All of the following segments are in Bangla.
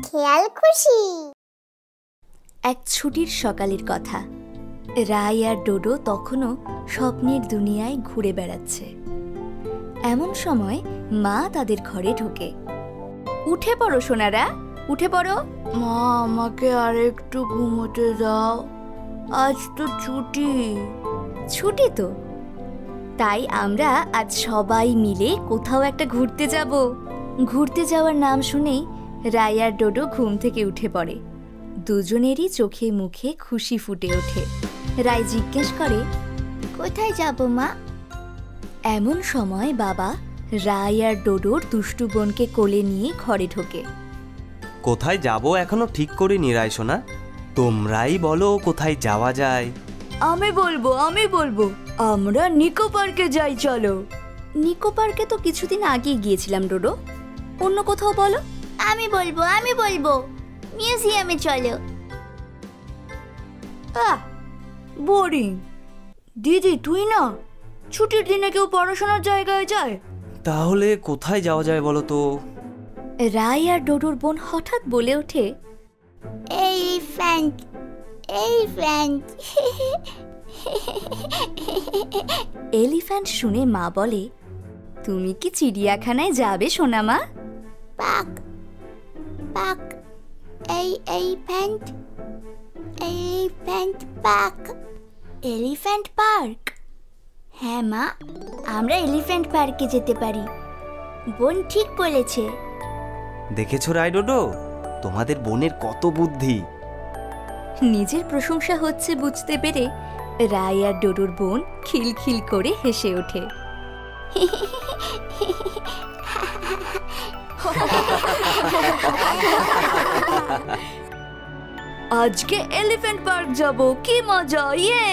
খেয়াল খুশি। এক ছুটির সকালের কথা। রাই আর ডোডো তখনও স্বপ্নের দুনিয়ায় ঘুরে বেড়াচ্ছে। এমন সময় মা তাদের ঘরে ঢোকে। উঠে পড়ো সোনারা, উঠে পড়ো। মা, আমাকে আর একটু ঘুমোতে দাও, আজ তো ছুটি। ছুটি তো, তাই আমরা আজ সবাই মিলে কোথাও একটা ঘুরতে যাব। ঘুরতে যাওয়ার নাম শুনেই রাই আর ডোডো ঘুম থেকে উঠে পড়ে। দুজনেরই চোখে মুখে খুশি ফুটে ওঠে। রাই জিজ্ঞেস করে, কোথায় যাব মা? এমন সময় বাবা রাই আর ডোডোর দুষ্টু বোনকে কোলে নিয়ে ঘরে ঢোকে। কোথায় যাব এখনো ঠিক করিনি রাই সোনা, তোমরাই বলো কোথায় যাওয়া যায়। আমি বলবো, আমরা নিকো পার্কে যাই, চলো। নিকো পার্কে তো কিছুদিন আগেই গিয়েছিলাম ডোডো, অন্য কোথাও বলো। আমি বলবো, মিউজিয়ামে চলো। বোরিং। দিদি, তুই না, ছুটির দিনে কেউ পড়াশোনার জায়গায় যায়? তাহলে কোথায় যাওয়া যায় বলো তো? রাই আর ডোডোর বোন হঠাৎ বলে ওঠে, এলিফ্যান্ট। এলিফ্যান্ট শুনে মা বলে, তুমি কি চিড়িয়াখানায় যাবে সোনা মা? পাক এলিফ্যান্ট পার্ক। Elephant park? হ্যাঁ মা, আমরা এলিফ্যান্ট পার্কে যেতে পারি। বোন ঠিক বলেছে। দেখেছো রাই ডোডো, তোমাদের বোনের কত বুদ্ধি। নিজের প্রশংসা হচ্ছে বুঝতে পেরে রাই আর ডোডোর বোন খিলখিল করে হেসে ওঠে। আজকে এলিফ্যান্ট পার্ক যাব, কি মজা, ইয়ে!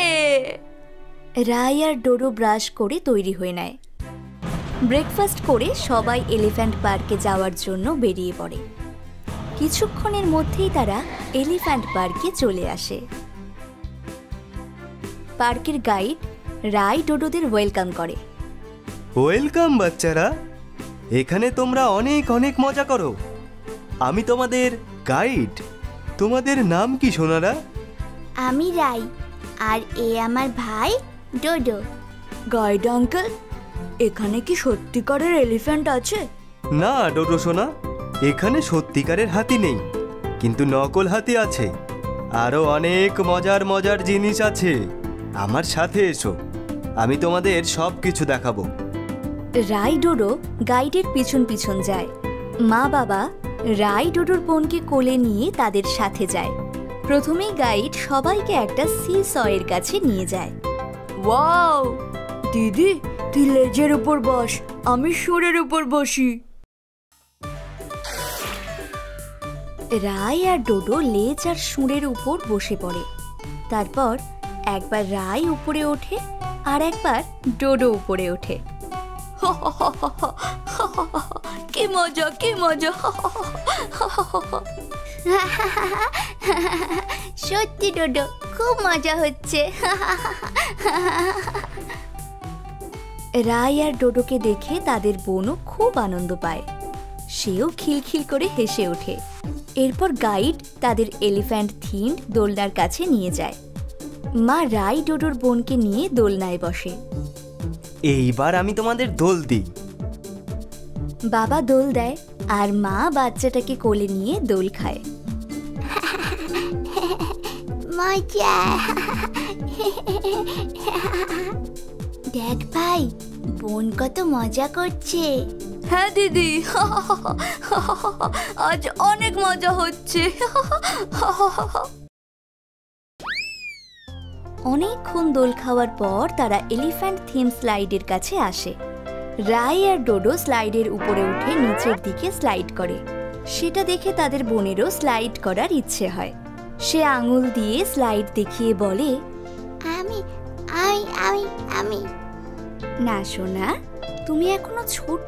রাই আর ডোডো ব্রাশ করে তৈরি হয়ে নেয়। ব্রেকফাস্ট করে সবাই এলিফ্যান্ট পার্কে যাওয়ার জন্য বেরিয়ে পড়ে। কিছুক্ষণের মধ্যেই তারা এলিফ্যান্ট পার্কে চলে আসে। পার্কের গাইড রাই ডোডোদের ওয়েলকাম করে। ওয়েলকাম বাচ্চারা, এখানে তোমরা অনেক অনেক মজা করো। আমি তোমাদের গাইড। তোমাদের নাম কি সোনারা? আমি রাই, আর এ আমার ভাই ডোডো। গাইড আঙ্কেল, এখানে কি সত্যিকারের এলিফ্যান্ট আছে? না ডোডো সোনা, এখানে সত্যিকারের হাতি নেই, কিন্তু নকল হাতি আছে। আরো অনেক মজার মজার জিনিস আছে। আমার সাথে এসো, আমি তোমাদের সব কিছু দেখাবো। রাই ডোডো গাইডের পিছন পিছন যায়। মা বাবা রাই ডোডোর বোনকে কোলে নিয়ে তাদের সাথে যায়। প্রথমেই গাইড সবাইকে একটা সি সয়ের কাছে নিয়ে যায়। ওয়াও! দিদি, তুই লেজের উপর বস, আমি সুরের উপর বসি। রাই আর ডোডো লেজ আর সুরের উপর বসে পড়ে। তারপর একবার রাই উপরে ওঠে আর একবার ডোডো উপরে ওঠে। কি মজা, কি মজা! সত্যি ডোডো, খুব মজা হচ্ছে। রাই আর ডোডোকে দেখে তাদের বোনও খুব আনন্দ পায়। সেও খিলখিল করে হেসে ওঠে। এরপর গাইড তাদের এলিফ্যান্ট থিমড দোলনার কাছে নিয়ে যায়। মা রাই ডোডোর বোনকে নিয়ে দোলনায় বসে। এইবার আমি তোমাদের দোল দিই। বাবা দোল দেয় আর মা বাচ্চাটাকে কোলে নিয়ে দোল খায়। মজা! দেখ ভাই, বোন কত মজা করছে। হ্যাঁ দিদি, আজ অনেক মজা হচ্ছে। অনেকক্ষণ দোল খাওয়ার পর তারা এলিফ্যান্ট থিম স্লাইডের কাছে আসে। রাই আর ডোডো স্লাইডের উপরে উঠে নিচের দিকে স্লাইড করে। সেটা দেখে তাদের বোনেরও স্লাইড করার ইচ্ছে হয়। সে আঙুল দিয়ে স্লাইড দেখিয়ে বলে, আমি আমি আমি আমি না সোনা, তুমি এখনো ছোট,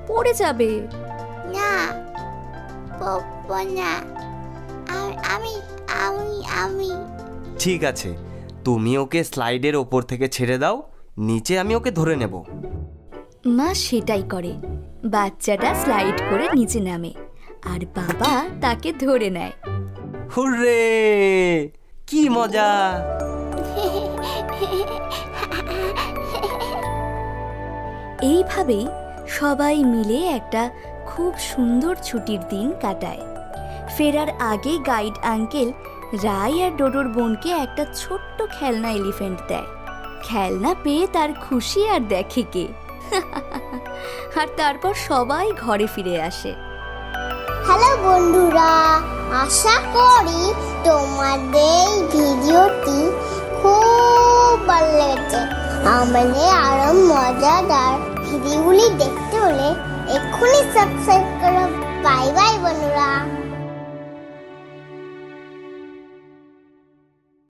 পড়ে যাবে। না পপো না, আমি আমি আমি ঠিক আছে, তুমি ওকে স্লাইডের ওপর থেকে ছেড়ে দাও, নিচে আমি ওকে ধরে নেব। মা সেটাই করে। বাচ্চাটা স্লাইড করে নিচে নামে আর বাবা তাকে ধরে নেয়। হুররে, কি মজা! এইভাবেই সবাই মিলে একটা খুব সুন্দর ছুটির দিন কাটায়। ফেরার আগে গাইড আঙ্কেল রায় আর ডোডোর বোনকে একটা ছোট্ট খেলনা এলিফ্যান্ট দেয়। খেলনা পেয়ে তার খুশি আর দেখে কে। আর তারপর সবাই ঘরে ফিরে আসে। হ্যালো বন্ধুরা, আশা করি তোমাদের ভিডিওটি খুব ভালো লেগেছে। আমাদের আরো মজাদার ভিডিওগুলি দেখতে হলে এক্ষুনি সাবস্ক্রাইব করো। বাই বাই বন্ধুরা।